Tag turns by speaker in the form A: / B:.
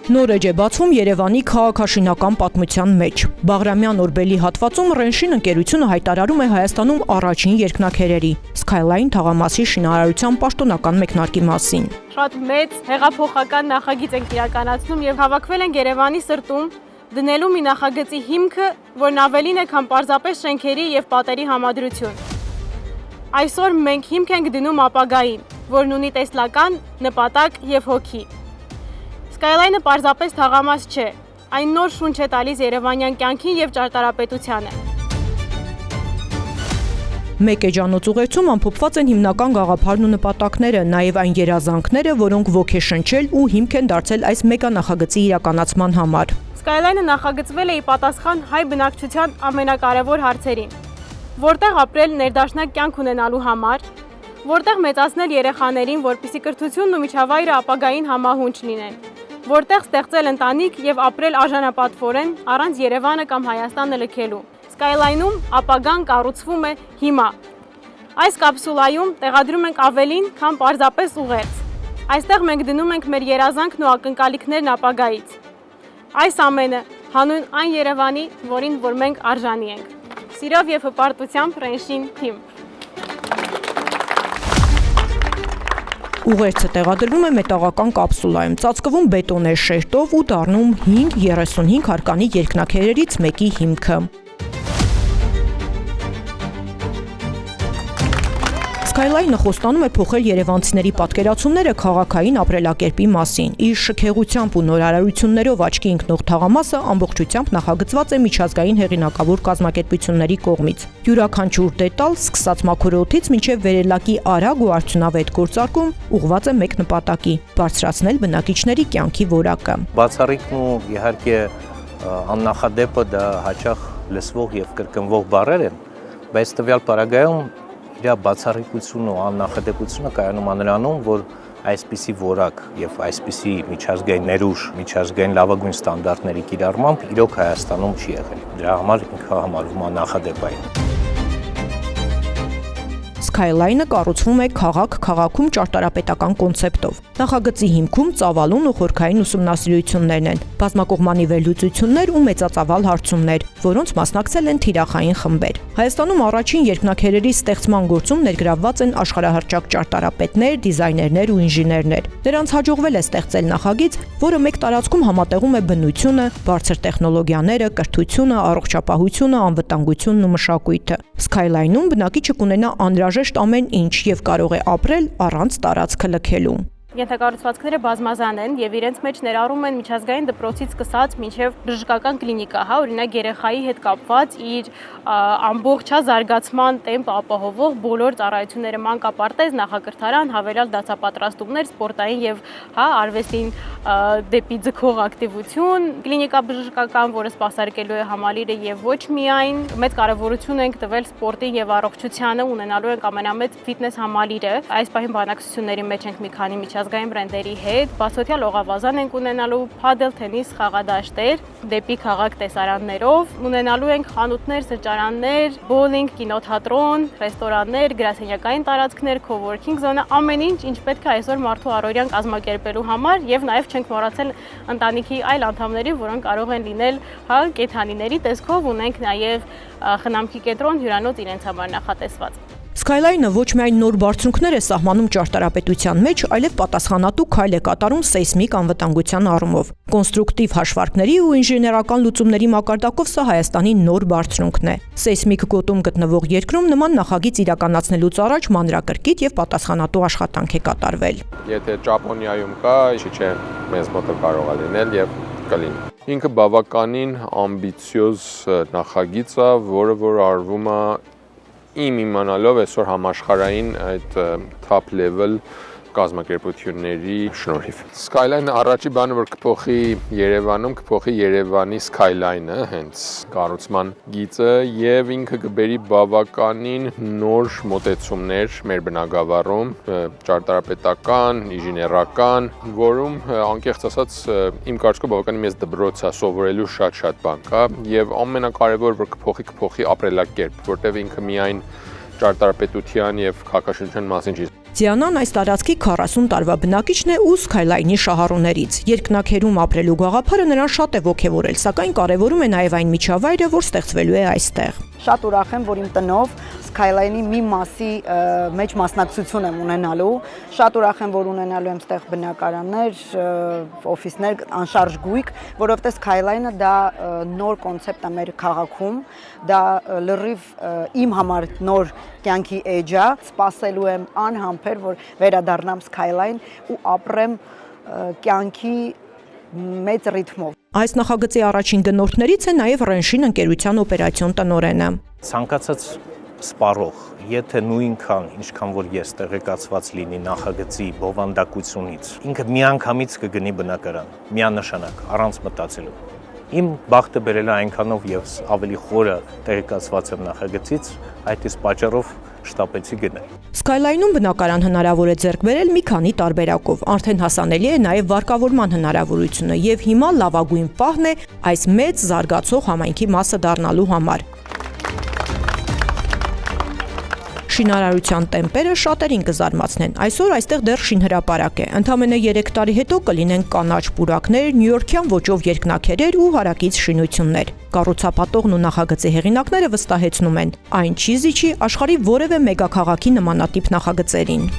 A: Նոր էջ է բացվում Երևանի քաղաքաշինական պատմության մեջ։ Բաղրամյան Օրբելի հատվածում Ռենշին ընկերությունը հայտարարում է Հայաստանում առաջին երկնաքերերի Skyline թաղամասի շինարարության պաշտոնական մեկնարկի մասին։
B: Շատ մեծ հեղափոխական նախագիծ ենք իրականացնում եւ հավաքվել ենք Երևանի սրտում դնելու մի նախագծի հիմքը, որն ավելին է, քան պարզապես շենքերի եւ պատերի համադրություն։ Այսօր մենք հիմք ենք դնում ապագային, որն ունի տեսլական նպատակ եւ հոգի։ Skyline-ը պարզապես թաղամաս չէ, այն նոր շունչ է տալիս երևանյան կյանքին եւ ճարտարապետությանը։
A: Մեկ էջանոց ուղերձում ամփոփված են հիմնական գաղափարն ու նպատակները, նաեւ այն երազանքները, որոնք ոգեշնչել ու հիմք են դարձել այս մեգանախագծի իրականացման համար։
B: Skyline-ը նախագծվել է ի պատասխան հայ բնակչության ամենակարևոր հարցերին. որտեղ ապրել ներդաշնակ կյանք ունենալու համար, որտեղ մեծացնել երեխաներին, որպեսզի կրթությունն ու միջավայրը ապագային համահունչ լինեն, որտեղ ստեղծել ընտանիք եւ ապրել արժանապատվորեն առանց Երևանը կամ Հայաստանը լքելու։ Skyline-ում ապագան կառուցվում է հիմա։ Այս կապսուլայում տեղադրում ենք ավելին, քան պարզապես ուղերձ։ Այստեղ մենք դնում ենք մեր երազանքն ու ակնկալիքներն ապագայից։ Այս ամենը հանուն այն Երևանի, որին որ մենք արժանի ենք։ Սիրով եւ հպարտությամբ Ռենշին թիմ։
A: Ուղերձը տեղադրվում է մետաղական կապսուլայում, ծածկվում բետոնե շերտով ու դառնում 5-35 հարկանի երկնաքերերից մեկի հիմքը։ Skyline-ը խոստանում է փոխել երևանցիների պատկերացումները քաղաքային ապրելակերպի մասին։ Իր շքեղությամբ ու նորարարություններով աչքի ընկնող թաղամասը ամբողջությամբ նախագծված է միջազգային հեղինակավոր կազմակերպությունների կողմից։ Յուրաքանչյուր դետալ, սկսած մաքուր մինչև վերելակի արագ ու արդյունավետ գործարկում, ուղղված է մեկ նպատակի՝ բարձրացնել բնակիչների կյանքի որակը։
C: Բացառիկն ու իհարկե աննախադեպը դա հաճախ լսվող եւ կրկնվող բառեր են, բայց տվյալ պարագայում իր բացառիկությունը ու աննախադեպությունը կայանում է նրանում, որ այսպիսի որակ եւ այսպիսի միջազգային ներուժ, միջազգային լավագույն ստանդարտների կիրառմամբ իրոք Հայաստանում չի եղել։ Դրա համար ինքը համարվում է նախադեպային։
A: Skyline-ը կառուցվում է քաղաք-քաղաքում ճարտարապետական կոնցեպտով։ Նախագծի հիմքում ծավալուն ու խորքային ուսումնասիրություններն են, բազմակողմանի վերլուծություններ ու մեծածավալ հարցումներ, որոնց մասնակցել են թիրախային խմբեր։ Հայաստանում առաջին երկնաքերերի ստեղծման գործում ներգրավված են աշխարհահռչակ ճարտարապետներ, դիզայներներ ու ինժեներներ։ Նրանց հաջողվել է ստեղծել նախագիծ, որը մեկ տարածքում համատեղում է բնությունը, բարձր տեխնոլոգիաները, կրթությունը, առողջապահությունը, անվտանգությունն ու մշակույթը։ Skyline-ում բնակիչը կունենա անհրաժեշտ ամեն ինչ եւ կարող է ապրել առանց տարածքը լքելու։
B: Ենթակառուցվածքները բազմազան են եւ իրենց մեջ ներառում են միջազգային դպրոցից սկսած մինչեւ բժշկական կլինիկա, օրինակ երեխայի հետ կապված իր ամբողջ զարգացման տեմպը ապահովող բոլոր ծառայությունները, մանկապարտեզ, նախակրթարան, հավելյալ դասապատրաստումներ, սպորտային եւ արվեստին դեպի ձգող ակտիվություն, կլինիկա բժշկական, որը սպասարկելու է համալիրը եւ ոչ միայն մեծ կարեւորություն ենք տվել սպորտին եւ առողջությանը, ունենալու ենք ամենամեծ ֆիթնես համալիրը։ Այս պահին բանակցությունների մեջ ենք մի քանի միջազգային բրենդերի հետ, բացօթյա լողավազան ենք ունենալու, փադել, թենիս, խաղադաշտեր, դեպի քաղաք տեսարաններով, ունենալու ենք խանութներ, սրճարաններ, բոուլինգ, կինոթատրոն, ռեստորաններ, գրասենյակային տարածքներ, քովորքինգ զոնա, ամեն ինչ, ինչ պետք է այսօր մարդու առօրյան կազմակերպելու համար եւ նաեւ չենք մոռացել ընտանիքի այլ անդամների, որոնք կարող են լինել կենդանիների տեսքով, ունենք նաեւ խնամքի կենտրոն, հյուրանոց իրենց համար նախատեսված։
A: Skyline-ը ոչ միայն նոր բարձունքներ է սահմանում ճարտարապետության մեջ, այլև պատասխանատու քայլ է կատարում սեյսմիկ անվտանգության առումով։ Կոնստրուկտիվ հաշվարկների ու ինժեներական լուծումների մակարդակով սա Հայաստանի նոր բարձրունքն է։ Սեյսմիկ գոտում գտնվող երկրում նման նախագիծ իրականացնելուց առաջ մանրակրկիտ եւ պատասխանատու աշխատանք է կատարվել։
D: Եթե Ճապոնիայում կա, ինչի՞ մեզ մոտ կարող է լինել եւ կլինի։ Ինքը բավականին ամբիցիոզ նախագիծ է, որը արվում է իմ իմանալով այսօր համաշխարհային այդ top level կազմակերպությունների շնորհիվ։ Skyline-ը առաջի բանը, որ կփոխի Երևանում, կփոխի Երևանի Skyline-ը, հենց կառուցման գիծը եւ ինքը կբերի բավականին նոր մոտեցումներ մեր բնակավարում, ճարտարապետական, ինժեներական, որում անկեղծ ասած իմ կարծիքով բավականին մեծ դպրոց է, սովորելու շատ բան կա եւ ամենակարևորը որ կփոխի ապրելակերպ, որտեղ ինքը միայն ճարտարապետության եւ քաղաքաշինության մասին չի։
A: Ձիանան այս տարածքի 40 տարվա բնակիչն է ու Skyline-ի շահառուներից։ Երկնաքերում ապրելու գաղափարը նրան շատ է ոգևորել, սակայն կարևորում է նաև այն միջավայրը, որ ստեղծվելու է այստեղ։
E: Շատ ուրախ եմ, որ իմ տնով Skyline-ի մի մասի մեջ մասնակցություն եմ ունենալու։ Շատ ուրախ եմ, որ ունենալու եմ այստեղ բնակարաններ, օֆիսներ, անշարժ գույք, որովհետև Skyline-ը դա նոր կոնցեպտ է մեր քաղաքում, դա լրիվ իմ համար նոր կյանքի էջ է, սպասելու եմ անհամբեր, որ վերադառնամ Skyline ու ապրեմ կյանքի մեծ ռիթմով։
A: Այս նախագծի առաջին գնորդներից է նաև Renshin ընկերության օպերացիոն տնօրենը։
C: Ցանկացած սպառող, եթե նույնքան, ինչքան որ ես տեղեկացված լինի նախագծի բովանդակությունից, ինքը միանգամից կգնի բնակարան, միանշանակ, առանց մտածելու։ Իմ բախտը բերել է այնքանով եւ ավելի խորը տեղեկացված եմ նախագծից, այդ իսկ պատճառով շտապեցի գնել։
A: Skyline-ում բնակարան հնարավոր է ձեռք բերել մի քանի տարբերակով, արդեն հասանելի է նաև վարկավորման հնարավորությունը եւ հիմա լավագույն պահն է այս մեծ զարգացող համայնքի մասը դառնալու համար։ Շինարարության տեմպերը շատերին կզարմացնեն։ Այսօր այստեղ դեռ շինհրապարակ է։ Ընդամենը 3 տարի հետո կլինեն կանաչ պուրակներ, նյույորքյան ոճով երկնաքերեր ու հարակից շինություններ։ Կառուցապատողն ու նախագծի հեղինակները վստահեցնում են, այն չի զիջի աշխարհի որևէ մեգաքաղաքի նմանատիպ նախագծերին։